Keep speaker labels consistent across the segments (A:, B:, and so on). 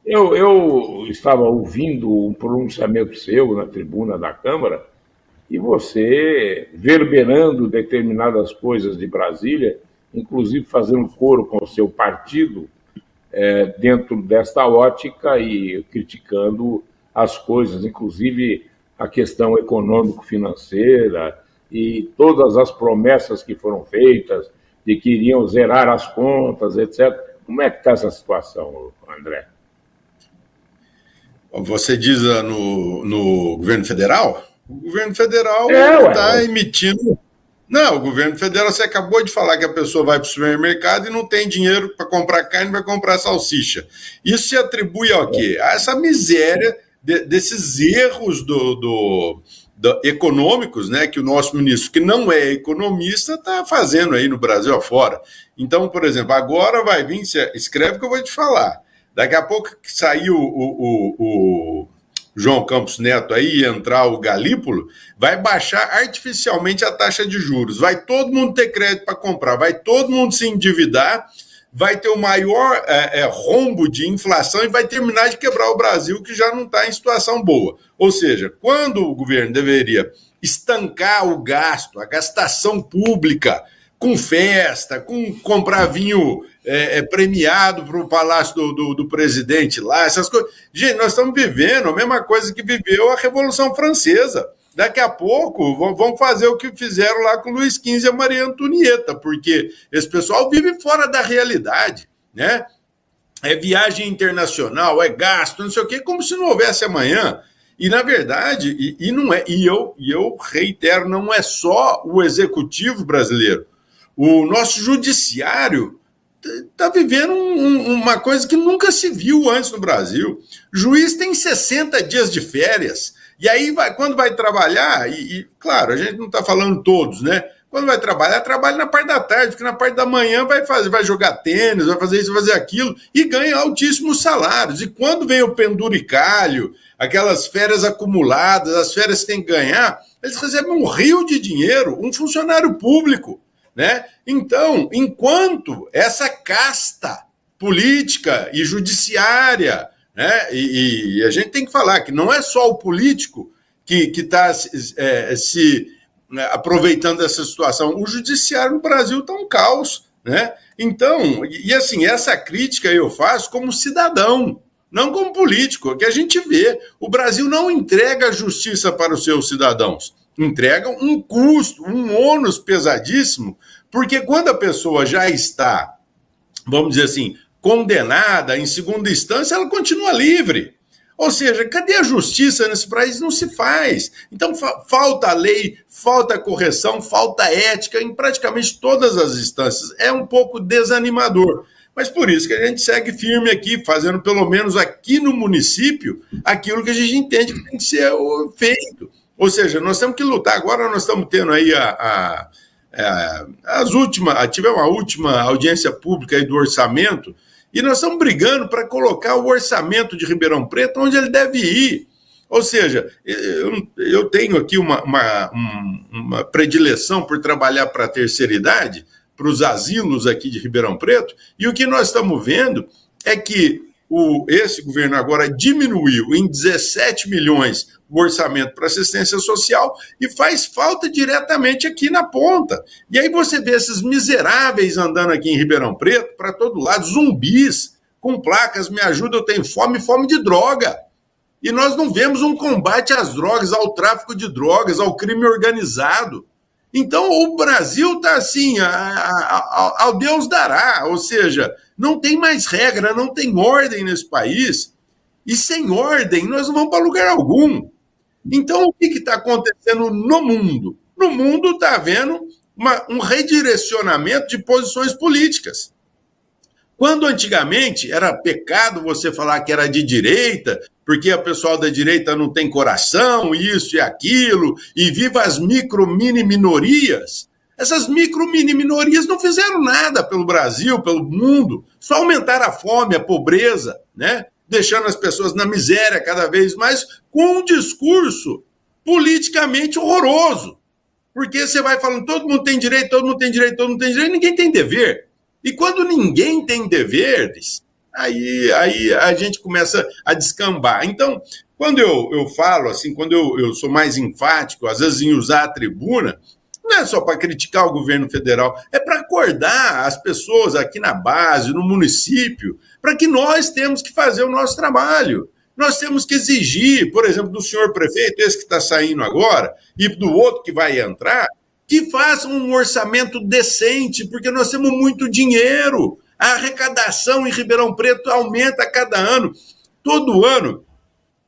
A: Eu estava ouvindo um pronunciamento seu na tribuna da Câmara e você verberando determinadas coisas de Brasília, inclusive fazendo coro com o seu partido, dentro desta ótica e criticando as coisas, inclusive a questão econômico-financeira e todas as promessas que foram feitas de que iriam zerar as contas, etc. Como é que está essa situação, André?
B: Você diz no governo federal? O governo federal
A: Ué,
B: está emitindo. Não, o governo federal, você acabou de falar que a pessoa vai para o supermercado e não tem dinheiro para comprar carne, vai comprar salsicha. Isso se atribui ao quê? A essa miséria desses erros econômicos, né, que o nosso ministro, que não é economista, está fazendo aí no Brasil afora. Então, por exemplo, agora vai vir, escreve o que eu vou te falar. Daqui a pouco que saiu o João Campos Neto aí e entrar o Galípolo, vai baixar artificialmente a taxa de juros. Vai todo mundo ter crédito para comprar, vai todo mundo se endividar, vai ter o maior rombo de inflação e vai terminar de quebrar o Brasil, que já não está em situação boa. Ou seja, quando o governo deveria estancar o gasto, a gastação pública, com festa, com comprar vinho premiado para o palácio do presidente lá, essas coisas. Gente, nós estamos vivendo a mesma coisa que viveu a Revolução Francesa. Daqui a pouco vão fazer o que fizeram lá com o Luís XV e a Maria Antonieta, porque esse pessoal vive fora da realidade, né? É viagem internacional, é gasto, não sei o quê, como se não houvesse amanhã. E, na verdade, eu reitero, não é só o executivo brasileiro. O nosso judiciário está vivendo uma coisa que nunca se viu antes no Brasil. O juiz tem 60 dias de férias. E aí, quando vai trabalhar, claro, a gente não está falando todos, né? Quando vai trabalhar, trabalha na parte da tarde, porque na parte da manhã vai jogar tênis, vai fazer isso, vai fazer aquilo, e ganha altíssimos salários. E quando vem o penduricalho, aquelas férias acumuladas, as férias que tem que ganhar, eles recebem um rio de dinheiro, um funcionário público. Né? Então, enquanto essa casta política e judiciária, né? E a gente tem que falar que não é só o político que está se aproveitando dessa situação, o judiciário no Brasil está um caos. Né? Então, assim, essa crítica eu faço como cidadão, não como político, que a gente vê. O Brasil não entrega justiça para os seus cidadãos. Entregam um custo, um ônus pesadíssimo, porque quando a pessoa já está, vamos dizer assim, condenada em segunda instância, ela continua livre. Ou seja, cadê a justiça nesse país? Não se faz. Então, falta lei, falta correção, falta ética em praticamente todas as instâncias. É um pouco desanimador. Mas por isso que a gente segue firme aqui, fazendo pelo menos aqui no município aquilo que a gente entende que tem que ser feito. Ou seja, nós temos que lutar. Agora nós estamos tendo aí tivemos a última audiência pública aí do orçamento, e nós estamos brigando para colocar o orçamento de Ribeirão Preto onde ele deve ir. Ou seja, eu tenho aqui uma predileção por trabalhar para a terceira idade, para os asilos aqui de Ribeirão Preto, e o que nós estamos vendo é que esse governo agora diminuiu em 17 milhões o orçamento para assistência social e faz falta diretamente aqui na ponta. E aí você vê esses miseráveis andando aqui em Ribeirão Preto, para todo lado, zumbis, com placas, me ajuda, eu tenho fome, fome de droga. E nós não vemos um combate às drogas, ao tráfico de drogas, ao crime organizado. Então, o Brasil está assim, ao Deus dará, ou seja, não tem mais regra, não tem ordem nesse país, e sem ordem nós não vamos para lugar algum. Então, o que está acontecendo no mundo? No mundo está havendo um redirecionamento de posições políticas. Quando antigamente era pecado você falar que era de direita, porque o pessoal da direita não tem coração, isso e aquilo, e viva as mini minorias. Essas mini minorias não fizeram nada pelo Brasil, pelo mundo, só aumentaram a fome, a pobreza, né? Deixando as pessoas na miséria cada vez mais, com um discurso politicamente horroroso. Porque você vai falando, todo mundo tem direito, todo mundo tem direito, todo mundo tem direito, ninguém tem dever. E quando ninguém tem deveres, aí a gente começa a descambar. Então, quando eu falo assim, quando eu sou mais enfático, às vezes em usar a tribuna, não é só para criticar o governo federal, é para acordar as pessoas aqui na base, no município, para que nós temos que fazer o nosso trabalho. Nós temos que exigir, por exemplo, do senhor prefeito, esse que está saindo agora, e do outro que vai entrar, que façam um orçamento decente, porque nós temos muito dinheiro. A arrecadação em Ribeirão Preto aumenta a cada ano. Todo ano,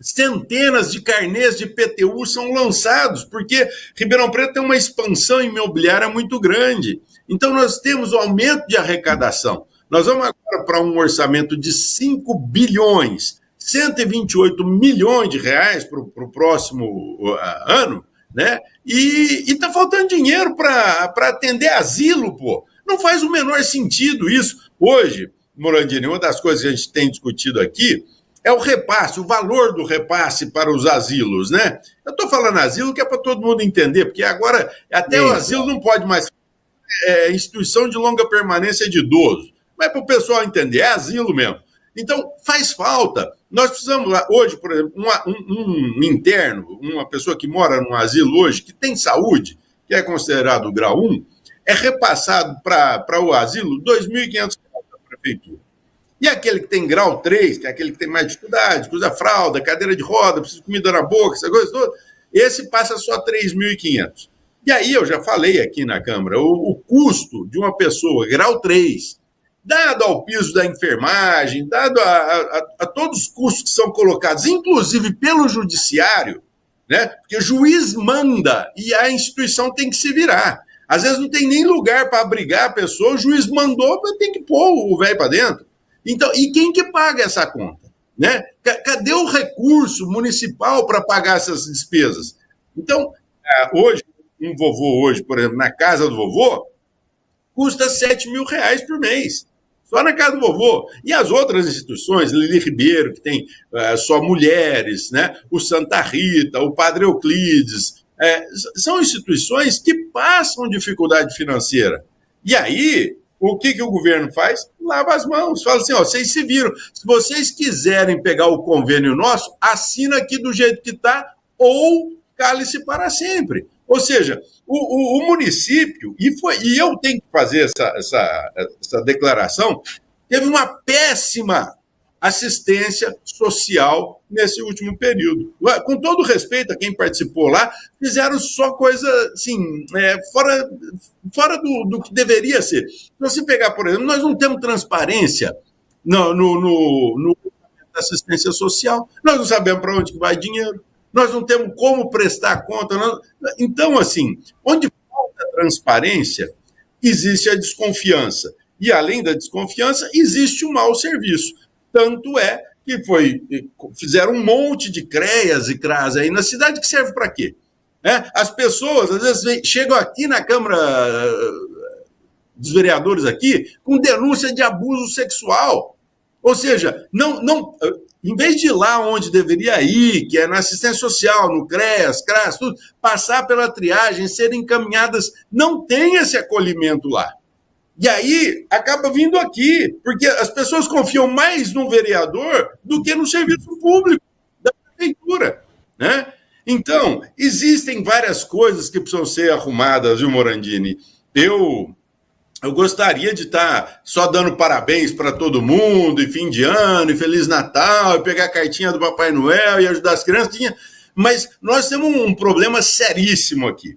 B: centenas de carnês de IPTU são lançados, porque Ribeirão Preto tem uma expansão imobiliária muito grande. Então, nós temos o aumento de arrecadação. Nós vamos agora para um orçamento de 5 bilhões, 128 milhões de reais para o próximo ano, né? E está faltando dinheiro para atender asilo, pô. Não faz o menor sentido isso. Hoje, Morandini, uma das coisas que a gente tem discutido aqui é o repasse, o valor do repasse para os asilos, né? Eu estou falando asilo que é para todo mundo entender, porque agora até o asilo não pode mais instituição de longa permanência de idoso. Mas para o pessoal entender, é asilo mesmo. Então, faz falta. Nós precisamos, hoje, por exemplo, um interno, uma pessoa que mora num asilo hoje, que tem saúde, que é considerado grau 1, é repassado para o asilo R$ 2.500 da prefeitura. E aquele que tem grau 3, que é aquele que tem mais dificuldade, que usa fralda, cadeira de roda, precisa de comida na boca, essa coisa toda, esse passa só 3.500. E aí eu já falei aqui na Câmara, o custo de uma pessoa grau 3, dado ao piso da enfermagem, dado a todos os custos que são colocados, inclusive pelo judiciário, né? Porque o juiz manda e a instituição tem que se virar. Às vezes não tem nem lugar para abrigar a pessoa, o juiz mandou, mas tem que pôr o velho para dentro. Então, e quem que paga essa conta? Né? Cadê o recurso municipal para pagar essas despesas? Então, hoje, um vovô hoje, por exemplo, na casa do vovô, custa R$7.000 por mês. Só na casa do vovô. E as outras instituições, Lili Ribeiro, que tem só mulheres, né? O Santa Rita, o Padre Euclides, são instituições que passam dificuldade financeira. E aí, o que o governo faz? Lava as mãos. Fala assim, vocês se viram. Se vocês quiserem pegar o convênio nosso, assina aqui do jeito que está ou cale-se para sempre. Ou seja, o município, e eu tenho que fazer essa declaração, teve uma péssima assistência social nesse último período. Com todo respeito a quem participou lá, fizeram só coisa assim, fora do que deveria ser. Se você pegar, por exemplo, nós não temos transparência no assistência social, nós não sabemos para onde vai dinheiro, nós não temos como prestar conta. Então, assim, onde falta transparência, existe a desconfiança. E, além da desconfiança, existe um mau serviço. Tanto é que fizeram um monte de CREAs e CRAS aí na cidade, que serve para quê? As pessoas, às vezes, chegam aqui na Câmara dos Vereadores aqui com denúncia de abuso sexual. Ou seja, em vez de ir lá onde deveria ir, que é na assistência social, no CREAS, CRAS, tudo, passar pela triagem, serem encaminhadas, não tem esse acolhimento lá. E aí acaba vindo aqui, porque as pessoas confiam mais no vereador do que no serviço público da prefeitura, né? Então, existem várias coisas que precisam ser arrumadas, viu, Morandini? Eu gostaria de estar só dando parabéns para todo mundo, e fim de ano, e Feliz Natal, e pegar a cartinha do Papai Noel e ajudar as crianças, mas nós temos um problema seríssimo aqui.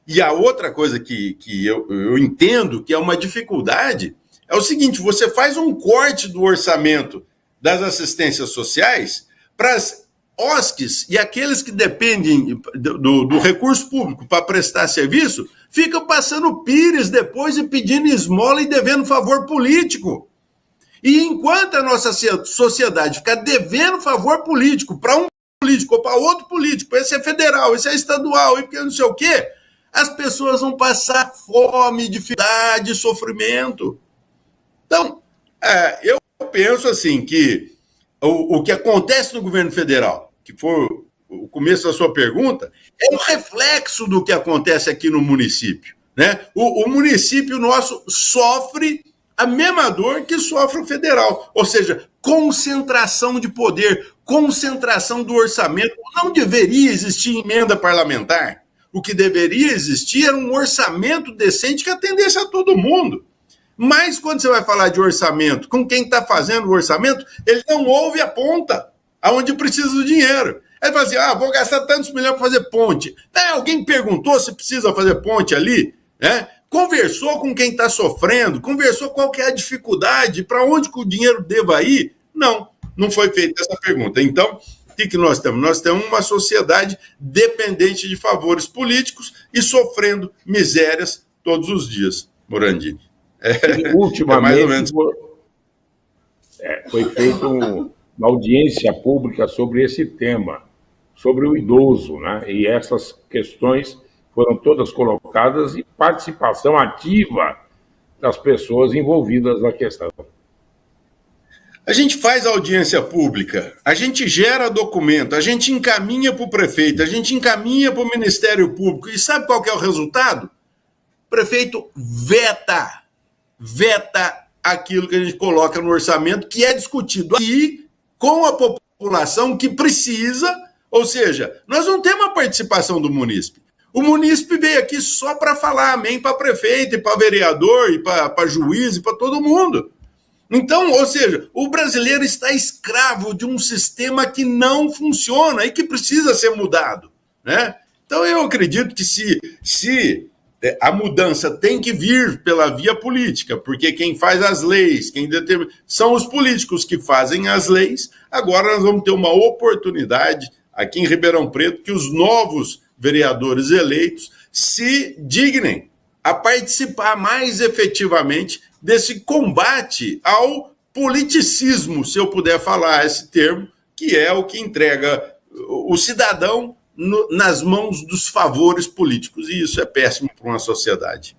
B: E a outra coisa que eu entendo que é uma dificuldade é o seguinte: você faz um corte do orçamento das assistências sociais para as OSCs e aqueles que dependem do recurso público para prestar serviço, ficam passando pires depois e pedindo esmola e devendo favor político. E enquanto a nossa sociedade ficar devendo favor político para um político ou para outro político, esse é federal, esse é estadual, e porque não sei o quê, as pessoas vão passar fome, dificuldade, sofrimento. Então, eu penso assim que o que acontece no governo federal, que foi o começo da sua pergunta, é um reflexo do que acontece aqui no município, né? O município nosso sofre a mesma dor que sofre o federal. Ou seja, concentração de poder, concentração do orçamento. Não deveria existir emenda parlamentar. O que deveria existir era um orçamento decente que atendesse a todo mundo. Mas quando você vai falar de orçamento, com quem está fazendo o orçamento, ele não ouve a ponta, aonde precisa do dinheiro. Aí fala assim, vou gastar tantos milhões para fazer ponte. Alguém perguntou se precisa fazer ponte ali? Conversou com quem está sofrendo, conversou qual que é a dificuldade, para onde que o dinheiro deva ir? Não foi feita essa pergunta. Então, o que nós temos? Nós temos uma sociedade dependente de favores políticos e sofrendo misérias todos os dias, Morandini.
A: Ultimamente, foi feita uma audiência pública sobre esse tema, sobre o idoso, né? E essas questões foram todas colocadas e participação ativa das pessoas envolvidas na questão.
B: A gente faz audiência pública, a gente gera documento, a gente encaminha para o prefeito, a gente encaminha para o Ministério Público. E sabe qual que é o resultado? O prefeito veta aquilo que a gente coloca no orçamento, que é discutido aqui com a população que precisa, ou seja, nós não temos a participação do munícipe. O munícipe veio aqui só para falar amém para prefeito, e para vereador, e para juiz, e para todo mundo. Então, ou seja, o brasileiro está escravo de um sistema que não funciona e que precisa ser mudado, né? Então, eu acredito que se a mudança tem que vir pela via política, porque quem faz as leis, quem determina, são os políticos que fazem as leis. Agora nós vamos ter uma oportunidade aqui em Ribeirão Preto que os novos vereadores eleitos se dignem a participar mais efetivamente desse combate ao politicismo, se eu puder falar esse termo, que é o que entrega o cidadão nas mãos dos favores políticos, e isso é péssimo para uma sociedade.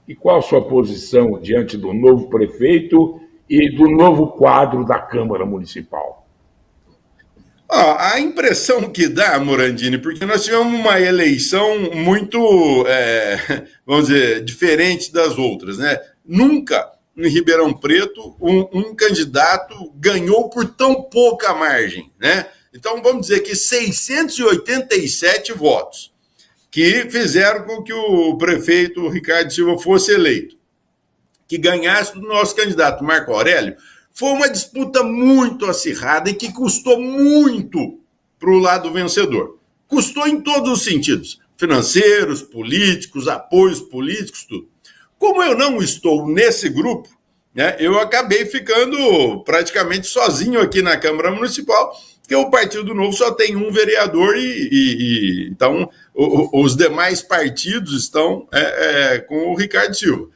A: E qual a sua posição diante do novo prefeito e do novo quadro da Câmara Municipal?
B: A impressão que dá, Morandini, porque nós tivemos uma eleição muito, vamos dizer, diferente das outras, né? Nunca em Ribeirão Preto um candidato ganhou por tão pouca margem, né? Então vamos dizer que 687 votos que fizeram com que o prefeito Ricardo Silva fosse eleito, que ganhasse do nosso candidato Marco Aurélio. Foi uma disputa muito acirrada e que custou muito para o lado vencedor. Custou em todos os sentidos, financeiros, políticos, apoios políticos, tudo. Como eu não estou nesse grupo, né, eu acabei ficando praticamente sozinho aqui na Câmara Municipal, porque o Partido Novo só tem um vereador então os demais partidos estão com o Ricardo Silva.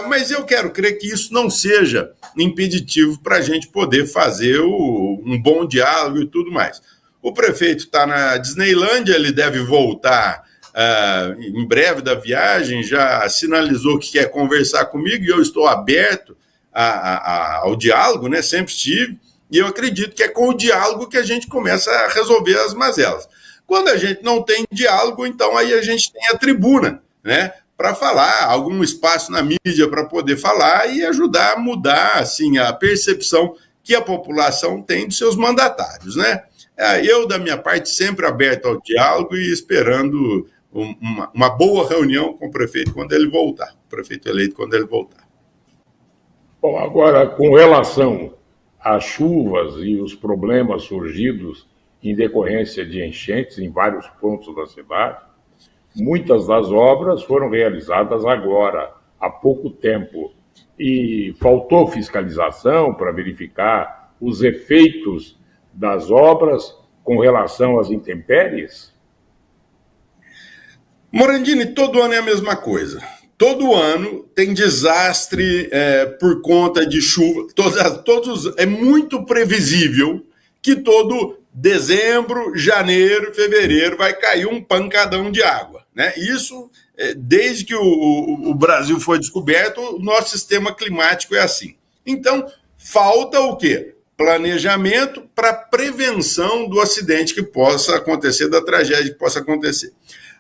B: Mas eu quero crer que isso não seja impeditivo para a gente poder fazer um bom diálogo e tudo mais. O prefeito está na Disneylândia, ele deve voltar em breve da viagem, já sinalizou que quer conversar comigo e eu estou aberto ao diálogo, né? Sempre estive, e eu acredito que é com o diálogo que a gente começa a resolver as mazelas. Quando a gente não tem diálogo, então aí a gente tem a tribuna, né? Para falar, algum espaço na mídia para poder falar e ajudar a mudar assim, a percepção que a população tem dos seus mandatários, né? Eu, da minha parte, sempre aberto ao diálogo e esperando uma boa reunião com o prefeito quando ele voltar, o prefeito eleito quando ele voltar.
A: Bom, agora, com relação às chuvas e os problemas surgidos em decorrência de enchentes em vários pontos da cidade, muitas das obras foram realizadas agora, há pouco tempo, e faltou fiscalização para verificar os efeitos das obras com relação às intempéries?
B: Morandini, todo ano é a mesma coisa. Todo ano tem desastre por conta de chuva. É muito previsível que todo dezembro, janeiro, fevereiro vai cair um pancadão de água, né? Isso, desde que o Brasil foi descoberto, o nosso sistema climático é assim. Então, falta o quê? Planejamento para prevenção do acidente que possa acontecer, da tragédia que possa acontecer.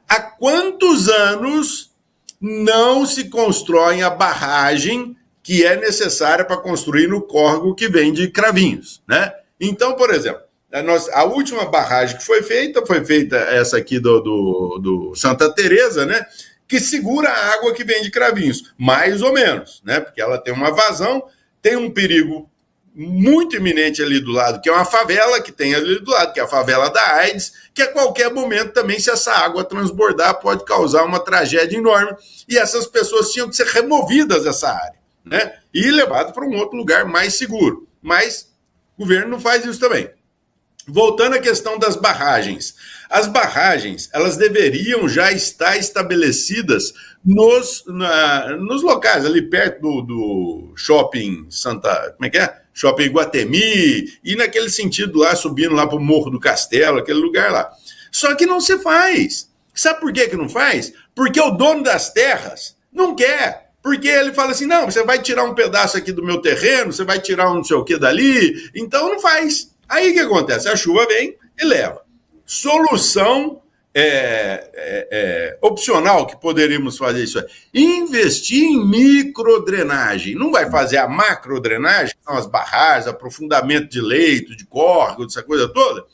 B: Há quantos anos não se constrói a barragem que é necessária para construir no córrego que vem de Cravinhos, né? Então, por exemplo, a última barragem que foi feita essa aqui do Santa Teresa, né? Que segura a água que vem de Cravinhos, mais ou menos, né? Porque ela tem uma vazão, tem um perigo muito iminente ali do lado, que é uma favela que tem ali do lado, que é a favela da AIDS, que a qualquer momento também, se essa água transbordar, pode causar uma tragédia enorme, e essas pessoas tinham que ser removidas dessa área, né? E levadas para um outro lugar mais seguro. Mas o governo não faz isso também. Voltando à questão das barragens. As barragens, elas deveriam já estar estabelecidas nos locais, ali perto do shopping Santa... Como é que é? Shopping Iguatemi, e naquele sentido lá, subindo lá para o Morro do Castelo, aquele lugar lá. Só que não se faz. Sabe por que não faz? Porque o dono das terras não quer. Porque ele fala assim, não, você vai tirar um pedaço aqui do meu terreno, você vai tirar um não sei o que dali, então não faz. Aí o que acontece? A chuva vem e leva. Solução opcional que poderíamos fazer isso é investir em microdrenagem. Não vai fazer a macrodrenagem, que são as barragens, aprofundamento de leito, de córrego, essa coisa toda.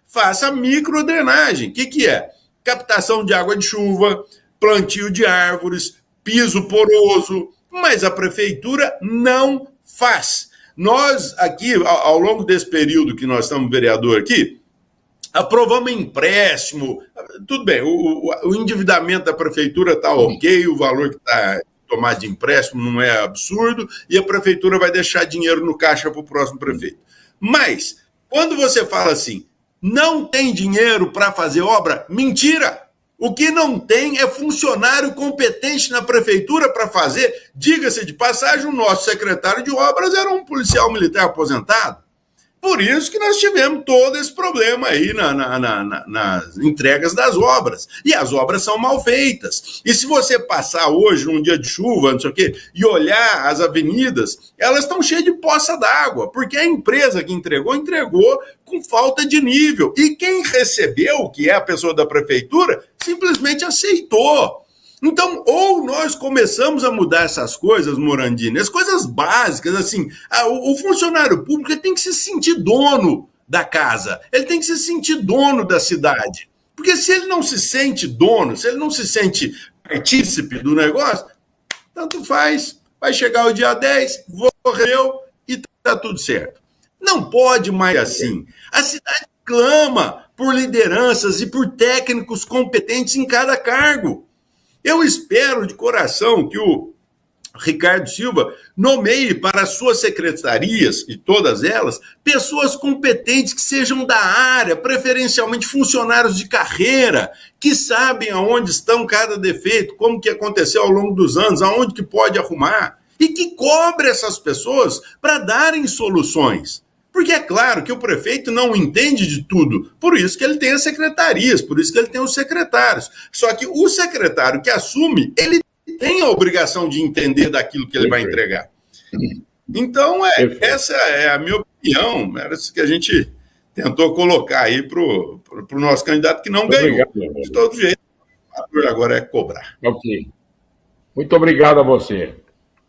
B: Faça a microdrenagem. O que é? Captação de água de chuva, plantio de árvores, piso poroso, mas a prefeitura não faz. Nós aqui, ao longo desse período que nós estamos vereador aqui, aprovamos empréstimo, tudo bem, o endividamento da prefeitura está ok, o valor que está tomado de empréstimo não é absurdo, e a prefeitura vai deixar dinheiro no caixa para o próximo prefeito. Mas, quando você fala assim, não tem dinheiro para fazer obra, mentira! O que não tem é funcionário competente na prefeitura para fazer. Diga-se de passagem, o nosso secretário de obras era um policial militar aposentado. Por isso que nós tivemos todo esse problema aí nas entregas das obras. E as obras são mal feitas. E se você passar hoje, num dia de chuva, não sei o quê, e olhar as avenidas, elas estão cheias de poça d'água, porque a empresa que entregou com falta de nível. E quem recebeu, que é a pessoa da prefeitura, simplesmente aceitou. Então, ou nós começamos a mudar essas coisas, Morandini, as coisas básicas, assim, o funcionário público ele tem que se sentir dono da casa, ele tem que se sentir dono da cidade. Porque se ele não se sente dono, se ele não se sente partícipe do negócio, tanto faz, vai chegar o dia 10, morreu e tá tudo certo. Não pode mais assim. A cidade clama por lideranças e por técnicos competentes em cada cargo. Eu espero de coração que o Ricardo Silva nomeie para as suas secretarias, e todas elas, pessoas competentes que sejam da área, preferencialmente funcionários de carreira, que sabem aonde estão cada defeito, como que aconteceu ao longo dos anos, aonde que pode arrumar, e que cobre essas pessoas para darem soluções. Porque é claro que o prefeito não entende de tudo, por isso que ele tem as secretarias, por isso que ele tem os secretários. Só que o secretário que assume, ele tem a obrigação de entender daquilo que ele vai entregar. Então, essa é a minha opinião, era isso que a gente tentou colocar aí para o nosso candidato que não ganhou. Obrigado, de todo jeito, agora é cobrar.
A: Ok. Muito obrigado a você.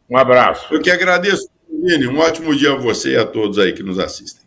A: Um abraço.
B: Eu que agradeço. Um ótimo dia a você e a todos aí que nos assistem.